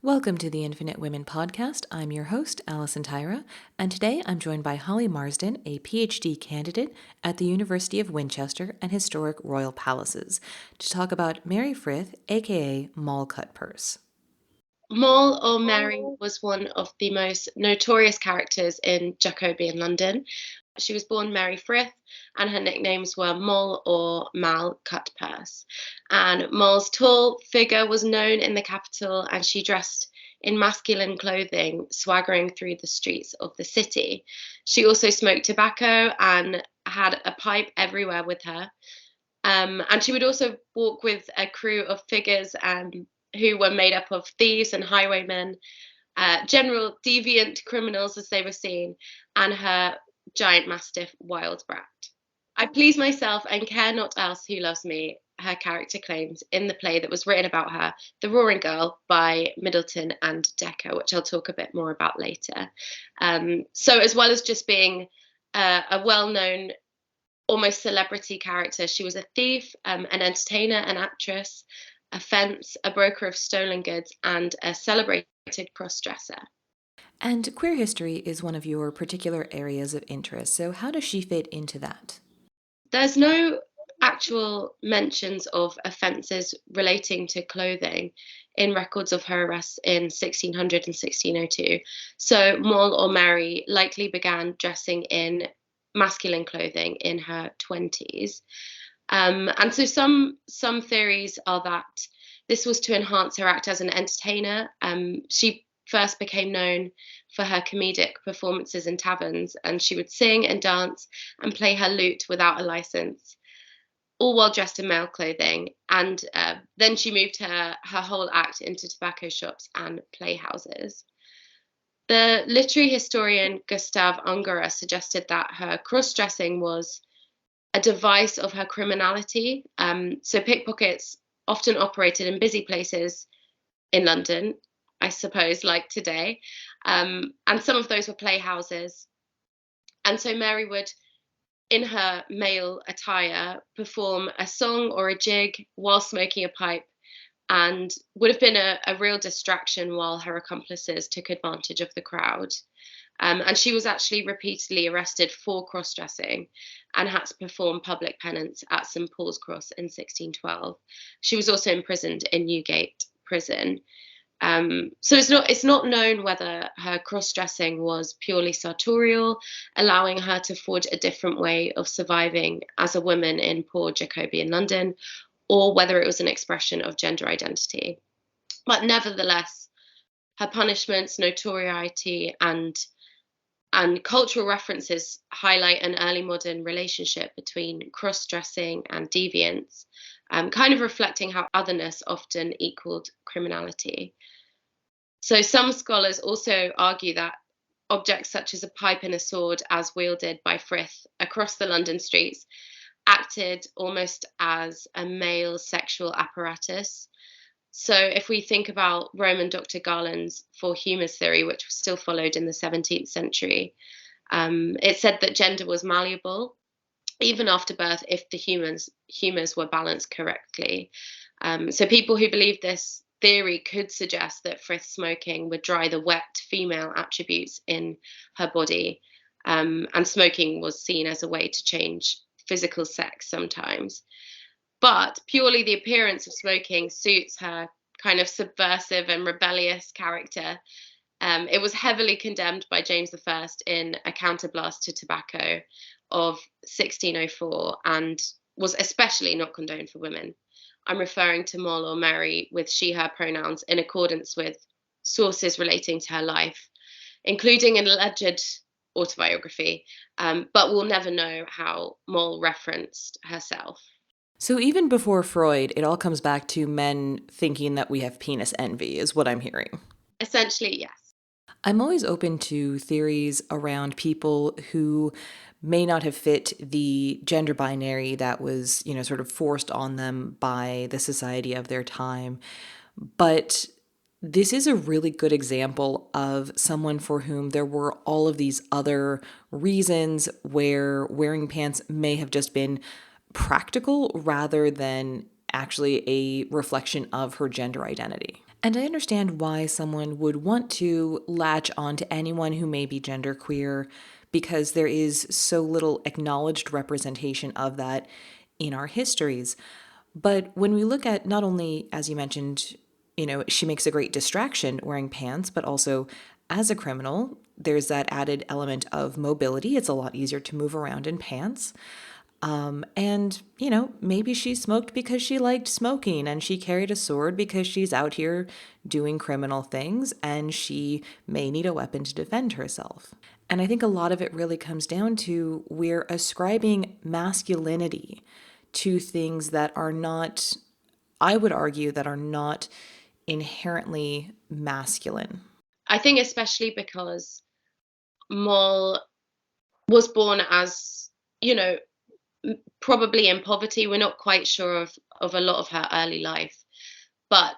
Welcome to the Infinite Women podcast. I'm your host, Alison Tyra, and today I'm joined by Holly Marsden, a PhD candidate at the University of Winchester and historic royal palaces, to talk about Mary Frith, aka Moll Cupturse. Moll or Mary was one of the most notorious characters in Jacobean London. She was born Mary Frith, and her nicknames were Moll or Moll Cupturse. And Moll's tall figure was known in the capital, and she dressed in masculine clothing, swaggering through the streets of the city. She also smoked tobacco and had a pipe everywhere with her. And she would also walk with a crew of figures who were made up of thieves and highwaymen, general deviant criminals as they were seen, and her giant mastiff Wild Brat. I please myself and care not else who loves me, her character claims in the play that was written about her, The Roaring Girl by Middleton and Decker, which I'll talk a bit more about later. So as well as just being a well-known, almost celebrity character, she was a thief, an entertainer, an actress, a fence, a broker of stolen goods, and a celebrated cross-dresser. And queer history is one of your particular areas of interest, so how does she fit into that? There's no actual mentions of offences relating to clothing in records of her arrests in 1600 and 1602. So Moll or Mary likely began dressing in masculine clothing in her 20s. And so some theories are that this was to enhance her act as an entertainer. She first became known for her comedic performances in taverns, and she would sing and dance and play her lute without a license, all while dressed in male clothing. And then she moved her whole act into tobacco shops and playhouses. The literary historian Gustav Ungerer suggested that her cross-dressing was a device of her criminality. So pickpockets often operated in busy places in London, I suppose, like today. And some of those were playhouses. And so Mary would, in her male attire, perform a song or a jig while smoking a pipe, and would have been a real distraction while her accomplices took advantage of the crowd. And she was actually repeatedly arrested for cross-dressing and had to perform public penance at St Paul's Cross in 1612. She was also imprisoned in Newgate Prison. So it's not known whether her cross-dressing was purely sartorial, allowing her to forge a different way of surviving as a woman in poor Jacobean London, or whether it was an expression of gender identity. But nevertheless, her punishments, notoriety, and cultural references highlight an early modern relationship between cross-dressing and deviance, kind of reflecting how otherness often equaled criminality. So some scholars also argue that objects such as a pipe and a sword, as wielded by Frith across the London streets, acted almost as a male sexual apparatus. So if we think about Roman Dr. Garland's four humours theory, which was still followed in the 17th century, it said that gender was malleable, even after birth, if the humours were balanced correctly. So people who believed this theory could suggest that Frith smoking would dry the wet female attributes in her body, and smoking was seen as a way to change physical sex sometimes. But purely the appearance of smoking suits her kind of subversive and rebellious character. It was heavily condemned by James I in a counterblast to tobacco of 1604, and was especially not condoned for women. I'm referring to Moll or Mary with she, her pronouns in accordance with sources relating to her life, including an alleged autobiography, but we'll never know how Moll referenced herself. So even before Freud, it all comes back to men thinking that we have penis envy, is what I'm hearing. Essentially, yes. I'm always open to theories around people who may not have fit the gender binary that was, sort of forced on them by the society of their time. But this is a really good example of someone for whom there were all of these other reasons where wearing pants may have just been practical rather than actually a reflection of her gender identity. And I understand why someone would want to latch on to anyone who may be genderqueer because there is so little acknowledged representation of that in our histories. But when we look at not only, as you mentioned, she makes a great distraction wearing pants, but also as a criminal, there's that added element of mobility. It's a lot easier to move around in pants. And, maybe she smoked because she liked smoking and she carried a sword because she's out here doing criminal things and she may need a weapon to defend herself. And I think a lot of it really comes down to we're ascribing masculinity to things that are not, I would argue, that are not inherently masculine. I think especially because Moll was born as, you know, probably in poverty. We're not quite sure of a lot of her early life, but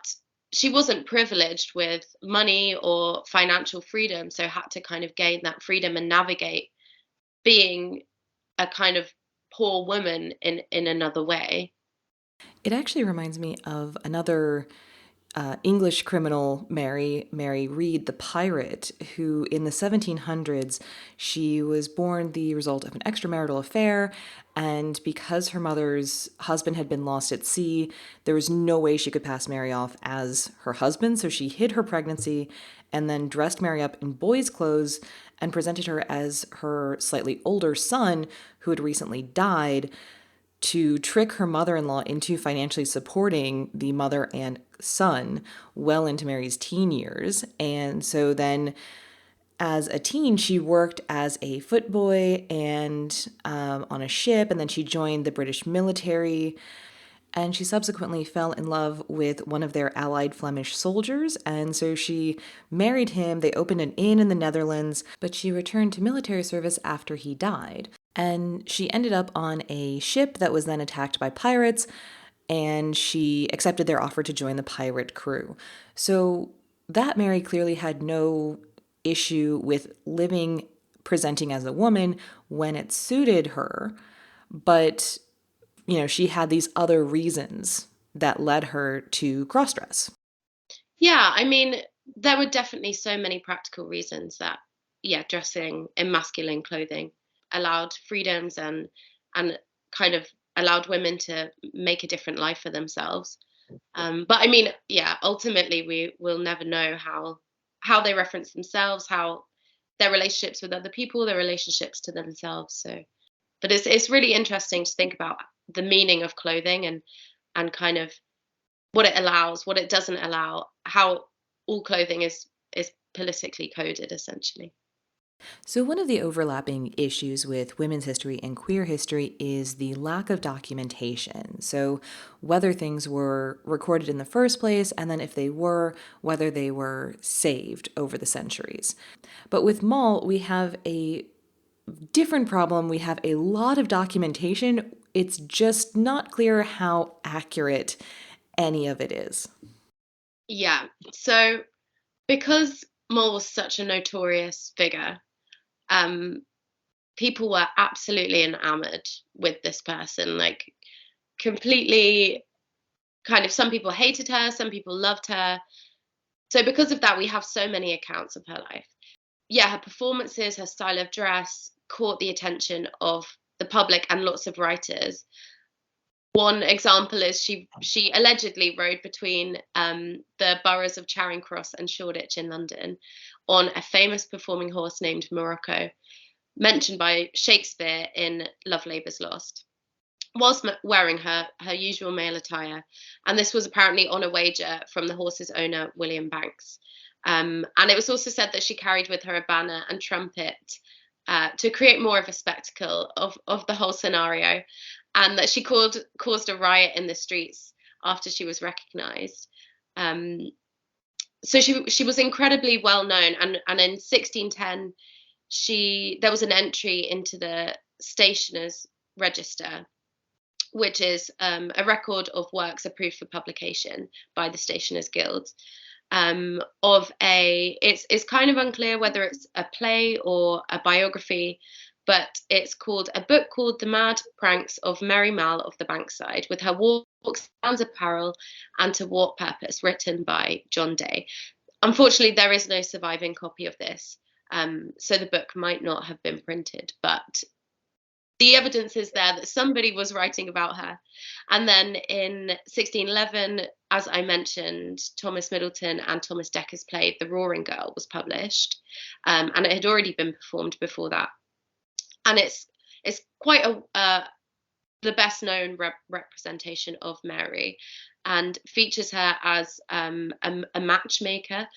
she wasn't privileged with money or financial freedom, so had to kind of gain that freedom and navigate being a kind of poor woman in another way. It actually reminds me of another English criminal, Mary Read, the pirate, who in the 1700s, she was born the result of an extramarital affair, and because her mother's husband had been lost at sea, there was no way she could pass Mary off as her husband, so she hid her pregnancy and then dressed Mary up in boys' clothes and presented her as her slightly older son who had recently died to trick her mother in law into financially supporting the mother and son well into Mary's teen years. And so then, as a teen, she worked as a footboy and on a ship, and then she joined the British military. And she subsequently fell in love with one of their allied Flemish soldiers, and so she married him. They opened an inn in the Netherlands, but she returned to military service after he died. And she ended up on a ship that was then attacked by pirates, and she accepted their offer to join the pirate crew. So that Mary clearly had no issue with living, presenting as a woman when it suited her, but she had these other reasons that led her to crossdress. Yeah, I mean, there were definitely so many practical reasons that, yeah, dressing in masculine clothing allowed freedoms and kind of allowed women to make a different life for themselves. But I mean, yeah, ultimately we will never know how they reference themselves, how their relationships with other people, their relationships to themselves. So, but it's really interesting to think about the meaning of clothing and kind of what it allows, what it doesn't allow, how all clothing is politically coded essentially. So, one of the overlapping issues with women's history and queer history is the lack of documentation. So, whether things were recorded in the first place, and then if they were, whether they were saved over the centuries. But with Moll, we have a different problem. We have a lot of documentation. It's just not clear how accurate any of it is. Yeah. So because Moll was such a notorious figure, um, people were absolutely enamored with this person, like completely kind of some people hated her, some people loved her. So because of that, we have so many accounts of her life. Yeah, her performances, her style of dress caught the attention of the public and lots of writers. One example is she allegedly rode between the boroughs of Charing Cross and Shoreditch in London on a famous performing horse named Morocco, mentioned by Shakespeare in Love Labour's Lost, whilst wearing her usual male attire. And this was apparently on a wager from the horse's owner, William Banks. And it was also said that she carried with her a banner and trumpet to create more of a spectacle of the whole scenario, and that she caused a riot in the streets after she was recognised. Um, so she was incredibly well known, and in 1610 there was an entry into the Stationers' Register, which is a record of works approved for publication by the Stationers' Guild. It's kind of unclear whether it's a play or a biography, but it's called a book called The Mad Pranks of Mary Mall of the Bankside, with her war Sounds Apparel, and To What Purpose, written by John Day. Unfortunately, there is no surviving copy of this, so the book might not have been printed, but the evidence is there that somebody was writing about her. And then in 1611, as I mentioned, Thomas Middleton and Thomas Dekker's play The Roaring Girl was published, and it had already been performed before that. And it's quite the best known representation of Mary, and features her as a matchmaker.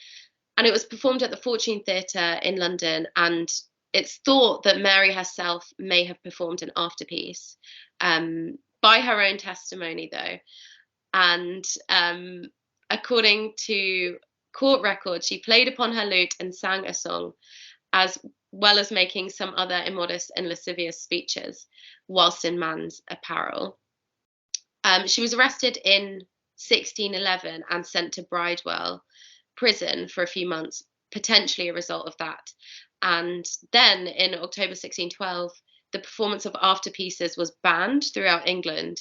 And it was performed at the Fortune Theatre in London, and it's thought that Mary herself may have performed an afterpiece, by her own testimony, though. And according to court records, she played upon her lute and sang a song, as well as making some other immodest and lascivious speeches whilst in man's apparel. She was arrested in 1611 and sent to Bridewell prison for a few months, potentially a result of that. And then in October 1612, the performance of afterpieces was banned throughout England,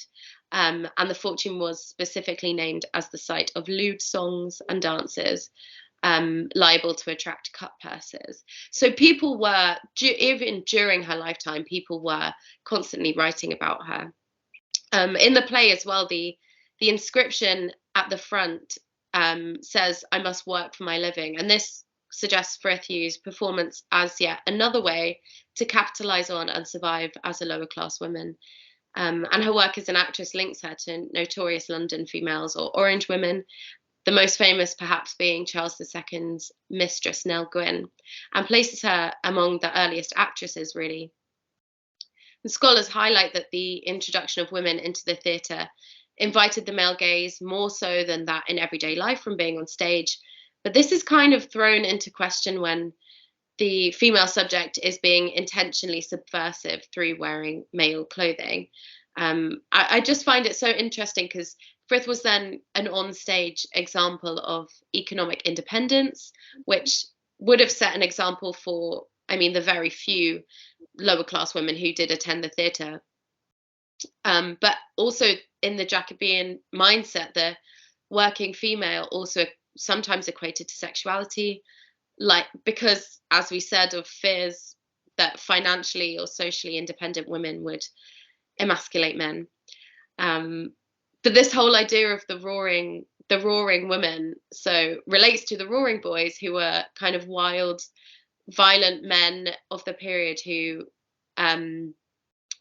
and the Fortune was specifically named as the site of lewd songs and dances, liable to attract cutpurses. So people were, even during her lifetime, people were constantly writing about her. In the play as well, the inscription at the front says, "I must work for my living," and this suggests Frith used performance as yet another way to capitalize on and survive as a lower class woman. And her work as an actress links her to notorious London females or Orange women, the most famous perhaps being Charles II's mistress, Nell Gwynn, and places her among the earliest actresses, really. And scholars highlight that the introduction of women into the theatre invited the male gaze more so than that in everyday life from being on stage. But this is kind of thrown into question when the female subject is being intentionally subversive through wearing male clothing. I just find it so interesting because Frith was then an on-stage example of economic independence, which would have set an example for, I mean, the very few lower class women who did attend the theatre. But also in the Jacobean mindset, the working female also sometimes equated to sexuality, like because, as we said, of fears that financially or socially independent women would emasculate men. But this whole idea of the roaring women so relates to the roaring boys, who were kind of wild, violent men of the period who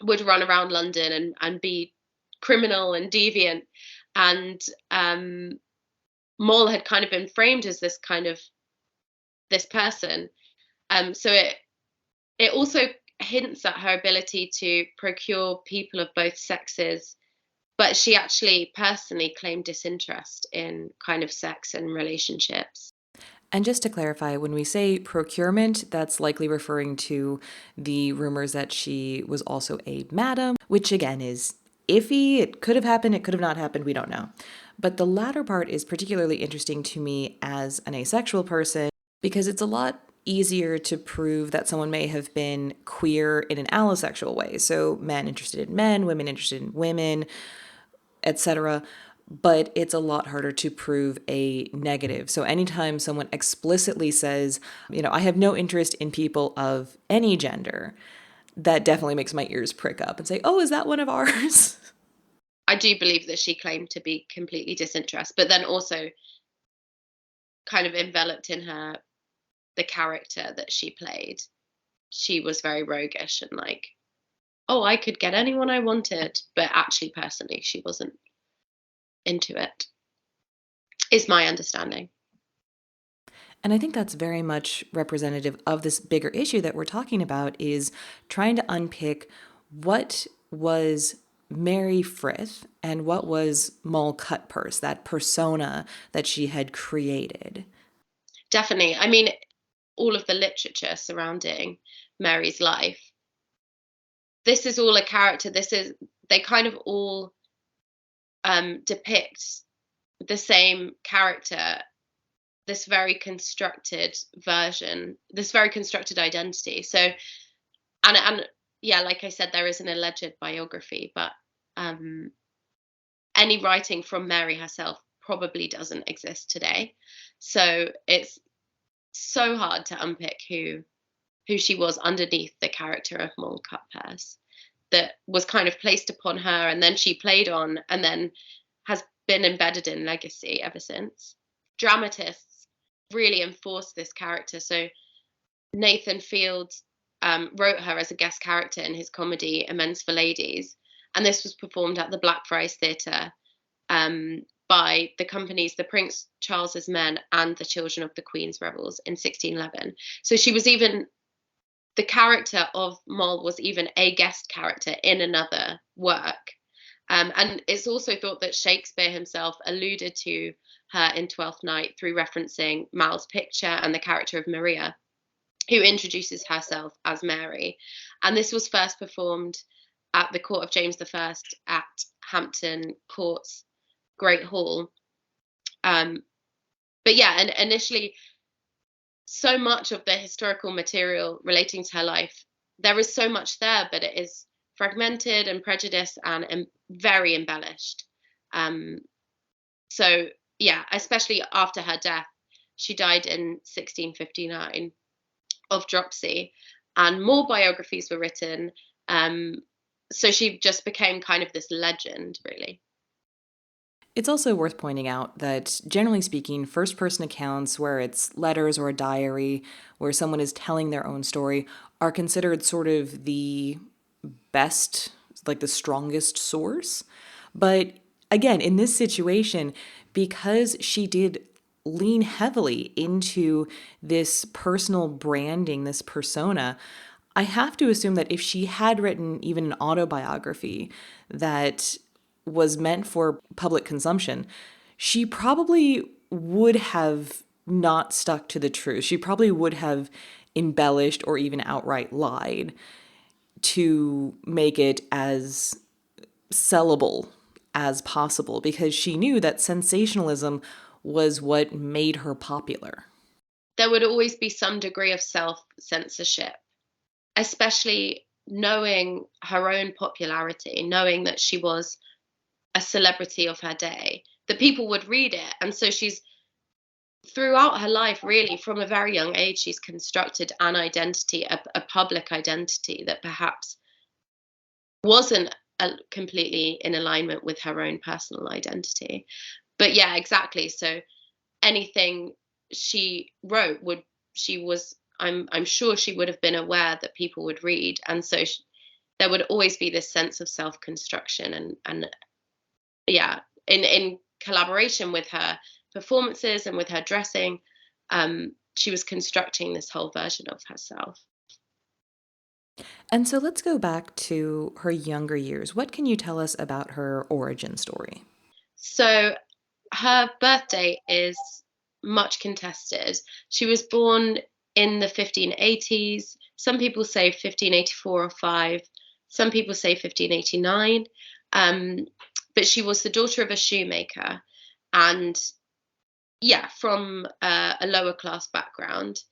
would run around London and be criminal and deviant. And Moll had kind of been framed as this kind of this person. So it also hints at her ability to procure people of both sexes, but she actually personally claimed disinterest in kind of sex and relationships. And just to clarify, when we say procurement, that's likely referring to the rumors that she was also a madam, which again is iffy. It could have happened, it could have not happened, we don't know. But the latter part is particularly interesting to me as an asexual person because it's a lot easier to prove that someone may have been queer in an allosexual way. So men interested in men, women interested in women, etc. But it's a lot harder to prove a negative. So anytime someone explicitly says, I have no interest in people of any gender, that definitely makes my ears prick up and say, oh, is that one of ours? I do believe that she claimed to be completely disinterested, but then also kind of enveloped in her the character that she played. She was very roguish and like, oh, I could get anyone I wanted, but actually personally she wasn't into it, is my understanding. And I think that's very much representative of this bigger issue that we're talking about, is trying to unpick what was Mary Frith and what was Moll Cupturse, that persona that she had created. Definitely. I mean, all of the literature surrounding Mary's life, this is all a character. They kind of all depict the same character, this very constructed version, this very constructed identity. So, and yeah, like I said, there is an alleged biography, but any writing from Mary herself probably doesn't exist today. So it's so hard to unpick who she was underneath the character of Moll Cupturse that was kind of placed upon her and then she played on and then has been embedded in legacy ever since. Dramatists really enforced this character. So Nathan Field wrote her as a guest character in his comedy Amends for Ladies, and this was performed at the Blackfriars Theatre by the companies The Prince Charles's Men and The Children of the Queen's Rebels in 1611. So she was even, the character of Moll was even a guest character in another work. And it's also thought that Shakespeare himself alluded to her in Twelfth Night through referencing Mal's picture and the character of Maria, who introduces herself as Mary. And this was first performed at the court of James I at Hampton Court's Great Hall. But yeah, and initially, so much of the historical material relating to her life, there is so much there, but it is fragmented and prejudiced and very embellished. So yeah, especially after her death, she died in 1659 of dropsy, and more biographies were written. So she just became kind of this legend, really. It's also worth pointing out that, generally speaking, first person accounts, where it's letters or a diary, where someone is telling their own story, are considered sort of the best, like the strongest source. But again, in this situation, because she did lean heavily into this personal branding, this persona, I have to assume that if she had written even an autobiography that was meant for public consumption, she probably would have not stuck to the truth. She probably would have embellished or even outright lied to make it as sellable as possible, because she knew that sensationalism was what made her popular. There would always be some degree of self censorship, especially knowing her own popularity, knowing that she was a celebrity of her day, that people would read it. And so she's, throughout her life, really, from a very young age, she's constructed an identity, a public identity that perhaps wasn't completely in alignment with her own personal identity. But yeah, exactly. So anything she wrote I'm sure she would have been aware that people would read, and so there would always be this sense of self-construction and yeah, in collaboration with her performances and with her dressing, she was constructing this whole version of herself. And so let's go back to her younger years. What can you tell us about her origin story? So her birthday is much contested. She was born in the 1580s. Some people say 1584 or 5. Some people say 1589. But she was the daughter of a shoemaker, and yeah, from a lower class background.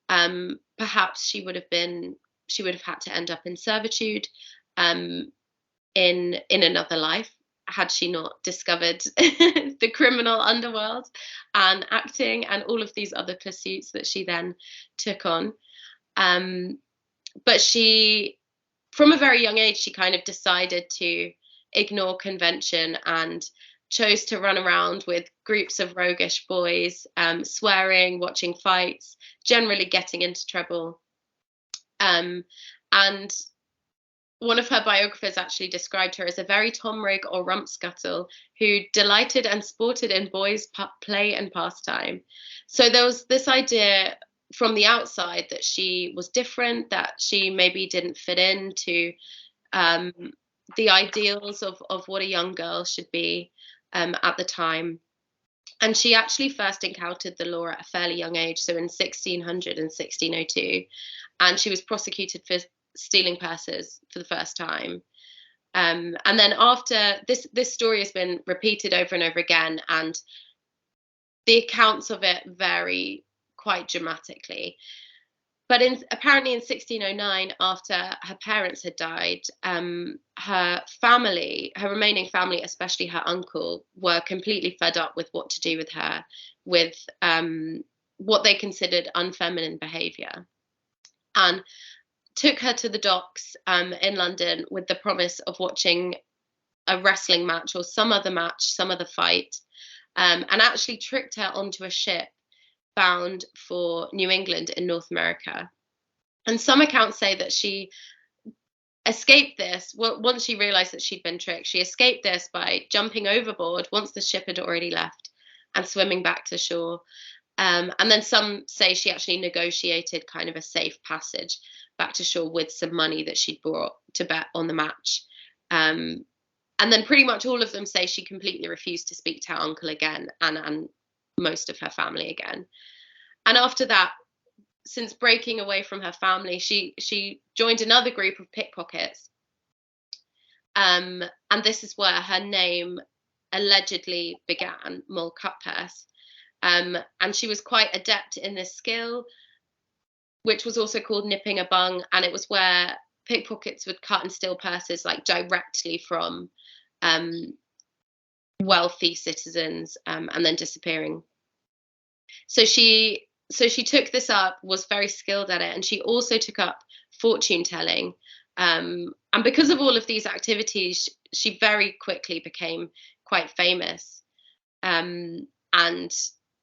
Perhaps she would have had to end up in servitude in another life, had she not discovered the criminal underworld and acting and all of these other pursuits that she then took on. But she, from a very young age, she kind of decided to ignore convention and chose to run around with groups of roguish boys, swearing, watching fights, generally getting into trouble. And one of her biographers actually described her as a very tomrig or rumpscuttle who delighted and sported in boys' play and pastime. So there was this idea from the outside that she was different, that she maybe didn't fit into the ideals of what a young girl should be at the time. And she actually first encountered the law at a fairly young age, so in 1600 and 1602, and she was prosecuted for stealing purses for the first time. And then after this story has been repeated over and over again, and the accounts of it vary quite dramatically. But apparently in 1609, after her parents had died, her family, her remaining family, especially her uncle, were completely fed up with what to do with her, with what they considered unfeminine behaviour, and took her to the docks in London with the promise of watching a wrestling match or some other match, some other fight, and actually tricked her onto a ship bound for New England in North America. And some accounts say that she escaped this. Well, once she realized that she'd been tricked, she escaped this by jumping overboard once the ship had already left and swimming back to shore. And then some say she actually negotiated kind of a safe passage back to shore with some money that she'd brought to bet on the match. And then pretty much all of them say she completely refused to speak to her uncle again, and most of her family again. And after that, since breaking away from her family, she joined another group of pickpockets. And this is where her name allegedly began, Moll Cupturse. And she was quite adept in this skill, which was also called nipping a bung. And it was where pickpockets would cut and steal purses like directly from wealthy citizens, and then disappearing. So she took this up, was very skilled at it, and she also took up fortune telling. And because of all of these activities, she very quickly became quite famous. And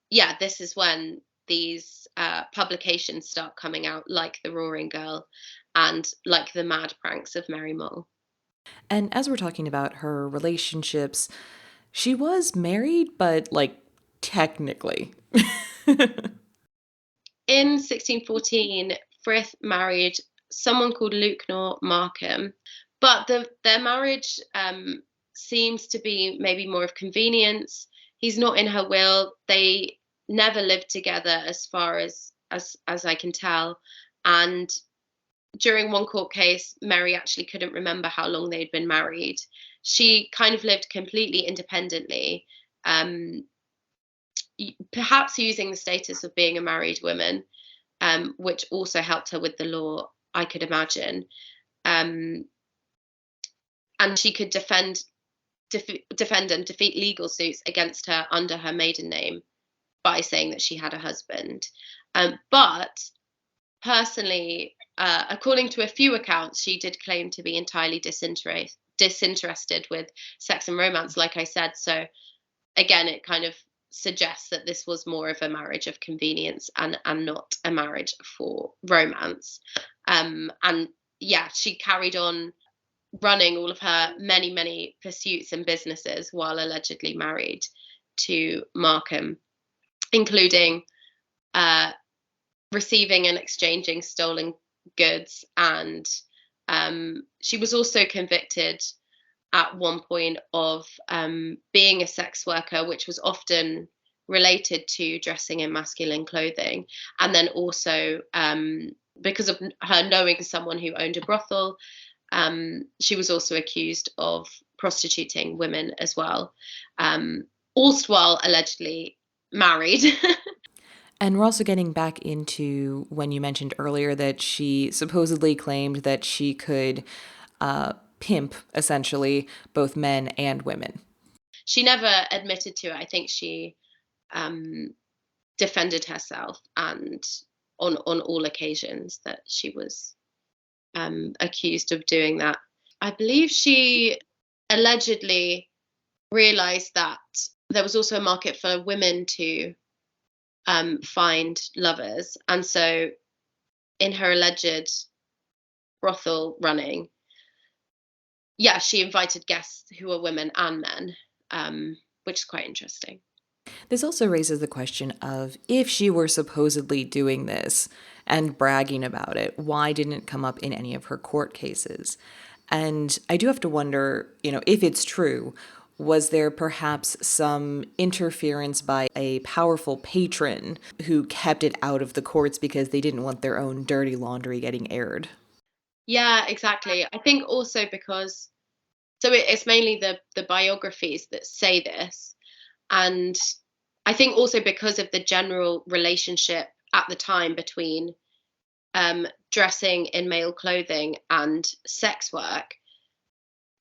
yeah, this is when these publications start coming out, like The Roaring Girl and like The Mad Pranks of Mary Moll. And as we're talking about her relationships, she was married, but like technically. In 1614, Frith married someone called Lukenor Markham, but their marriage seems to be maybe more of convenience. He's not in her will. They never lived together, as far as I can tell. And during one court case, Mary actually couldn't remember how long they'd been married. She kind of lived completely independently, perhaps using the status of being a married woman, which also helped her with the law, I could imagine. And she could defend and defeat legal suits against her under her maiden name by saying that she had a husband. But personally, according to a few accounts, she did claim to be entirely disinterested with sex and romance, like I said. So again, it kind of suggests that this was more of a marriage of convenience and not a marriage for romance. And yeah, she carried on running all of her many pursuits and businesses while allegedly married to Markham, including receiving and exchanging stolen goods. And she was also convicted at one point of being a sex worker, which was often related to dressing in masculine clothing. And then also because of her knowing someone who owned a brothel, she was also accused of prostituting women as well, all while allegedly married. And we're also getting back into when you mentioned earlier that she supposedly claimed that she could pimp, essentially, both men and women. She never admitted to it. I think she defended herself, and on all occasions that she was accused of doing that. I believe she allegedly realized that there was also a market for women to find lovers. And so in her alleged brothel running, yeah, she invited guests who were women and men, which is quite interesting. This also raises the question of if she were supposedly doing this and bragging about it, why didn't it come up in any of her court cases? And I do have to wonder, if it's true, was there perhaps some interference by a powerful patron who kept it out of the courts because they didn't want their own dirty laundry getting aired? Yeah, exactly. I think also because, so it's mainly the biographies that say this. And I think also because of the general relationship at the time between dressing in male clothing and sex work,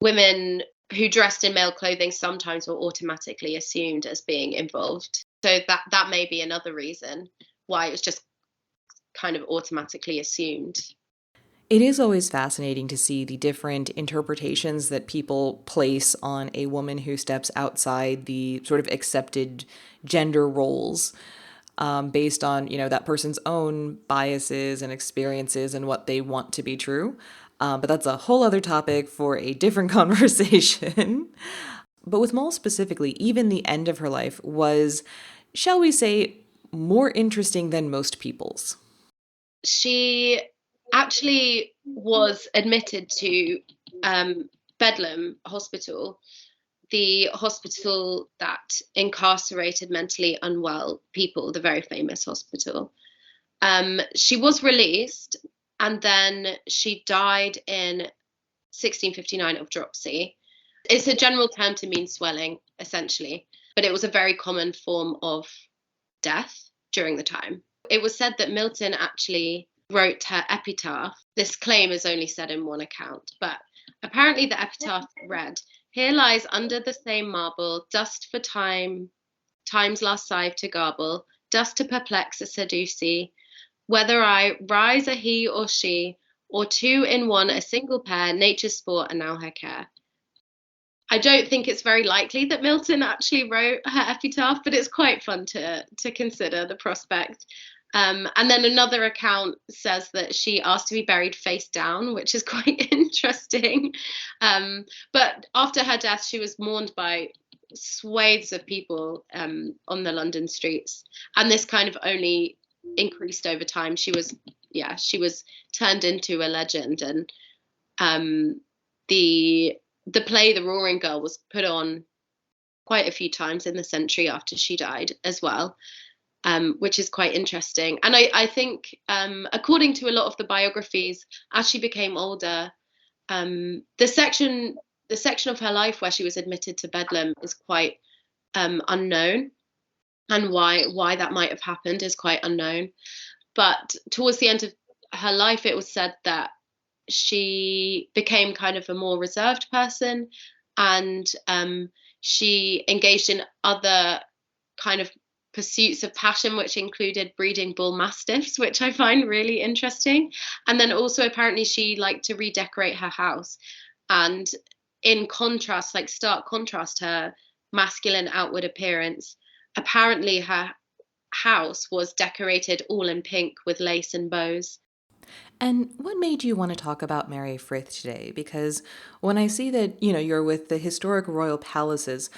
women who dressed in male clothing sometimes were automatically assumed as being involved. So that may be another reason why it was just kind of automatically assumed. It is always fascinating to see the different interpretations that people place on a woman who steps outside the sort of accepted gender roles, based on, that person's own biases and experiences and what they want to be true. But that's a whole other topic for a different conversation. But with Moll specifically, even the end of her life was, shall we say, more interesting than most people's. She actually was admitted to Bedlam Hospital, the hospital that incarcerated mentally unwell people, the very famous hospital. She was released, and then she died in 1659 of dropsy. It's a general term to mean swelling, essentially, but it was a very common form of death during the time. It was said that Milton actually wrote her epitaph. This claim is only said in one account, but apparently the epitaph read, "Here lies under the same marble, dust for time's last sieve to garble, dust to perplex a seducee, whether I rise a he or she, or two in one a single pair, nature's sport and now her care." I don't think it's very likely that Milton actually wrote her epitaph, but it's quite fun to consider the prospect. And then another account says that she asked to be buried face down, which is quite interesting. But after her death, she was mourned by swathes of people on the London streets, and this kind of only increased over time. She was turned into a legend, and the play The Roaring Girl was put on quite a few times in the century after she died as well, which is quite interesting. And I think, according to a lot of the biographies, as she became older, the section of her life where she was admitted to Bedlam is quite unknown, and why that might have happened is quite unknown. But towards the end of her life, it was said that she became kind of a more reserved person, and she engaged in other kind of pursuits of passion, which included breeding bull mastiffs, which I find really interesting. And then also apparently she liked to redecorate her house, and in contrast, like stark contrast, her masculine outward appearance, apparently her house was decorated all in pink with lace and bows. And what made you want to talk about Mary Frith today? Because when I see that, you're with the historic royal palaces,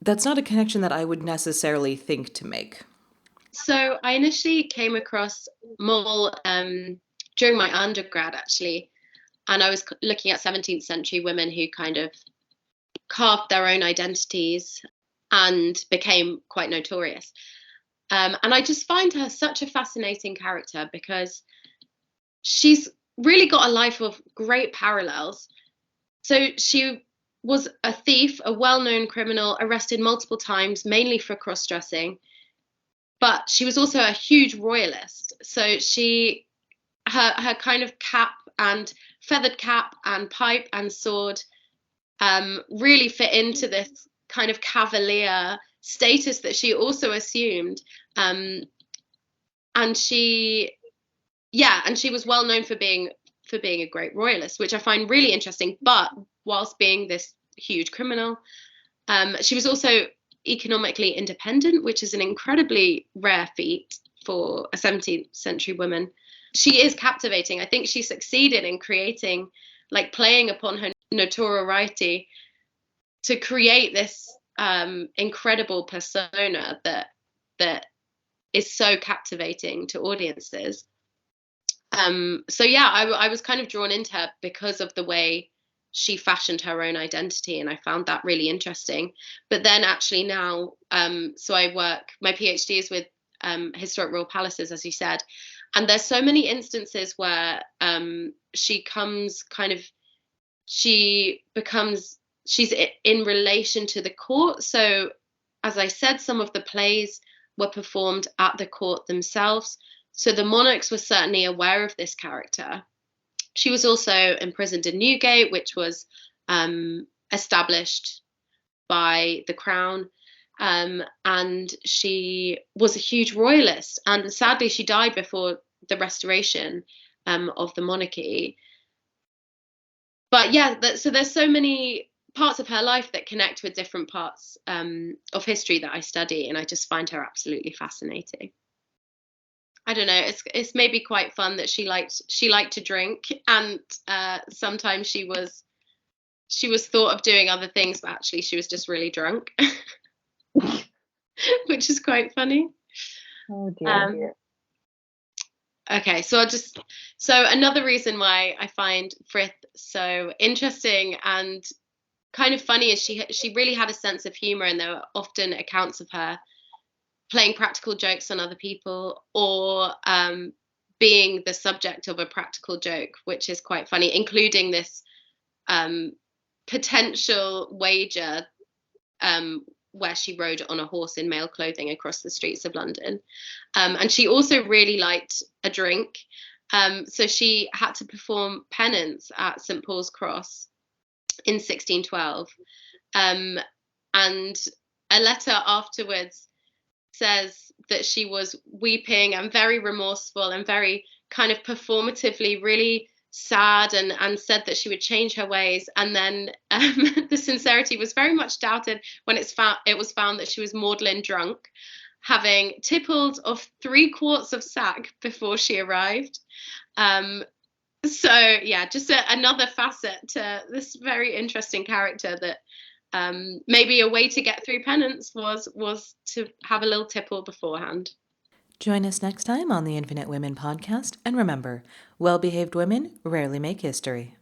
that's not a connection that I would necessarily think to make. So I initially came across Moll during my undergrad, actually, and I was looking at 17th century women who kind of carved their own identities and became quite notorious. And I just find her such a fascinating character because she's really got a life of great parallels. So she was a thief, a well-known criminal, arrested multiple times, mainly for cross-dressing. But she was also a huge royalist. So her kind of cap and feathered cap and pipe and sword really fit into this kind of cavalier status that she also assumed. And she was well known for being a great royalist, which I find really interesting. But whilst being this huge criminal, she was also economically independent, which is an incredibly rare feat for a 17th century woman. She is captivating. I think she succeeded in creating, like playing upon her notoriety to create this incredible persona that is so captivating to audiences. So yeah, I was kind of drawn into her because of the way she fashioned her own identity, and I found that really interesting. But then actually now, so my PhD is with historic royal palaces, as you said, and there's so many instances where she's in relation to the court. So as I said, some of the plays were performed at the court themselves. So the monarchs were certainly aware of this character. She was also imprisoned in Newgate, which was established by the crown. And she was a huge royalist. And sadly, she died before the restoration of the monarchy. But yeah, so there's so many parts of her life that connect with different parts of history that I study, and I just find her absolutely fascinating. I don't know. It's maybe quite fun that she liked to drink, and sometimes she was thought of doing other things, but actually she was just really drunk, which is quite funny. Oh dear. Okay, so another reason why I find Frith so interesting and kind of funny is she really had a sense of humor, and there were often accounts of her playing practical jokes on other people, or being the subject of a practical joke, which is quite funny, including this potential wager where she rode on a horse in male clothing across the streets of London. And she also really liked a drink. So she had to perform penance at St. Paul's Cross in 1612. And a letter afterwards says that she was weeping and very remorseful and very kind of performatively really sad, and said that she would change her ways. And then the sincerity was very much doubted when it was found that she was maudlin drunk, having tippled off 3 quarts of sack before she arrived. So yeah, just another facet to this very interesting character, that maybe a way to get through penance was to have a little tipple beforehand. Join us next time on the Infinite Women podcast, and remember, well-behaved women rarely make history.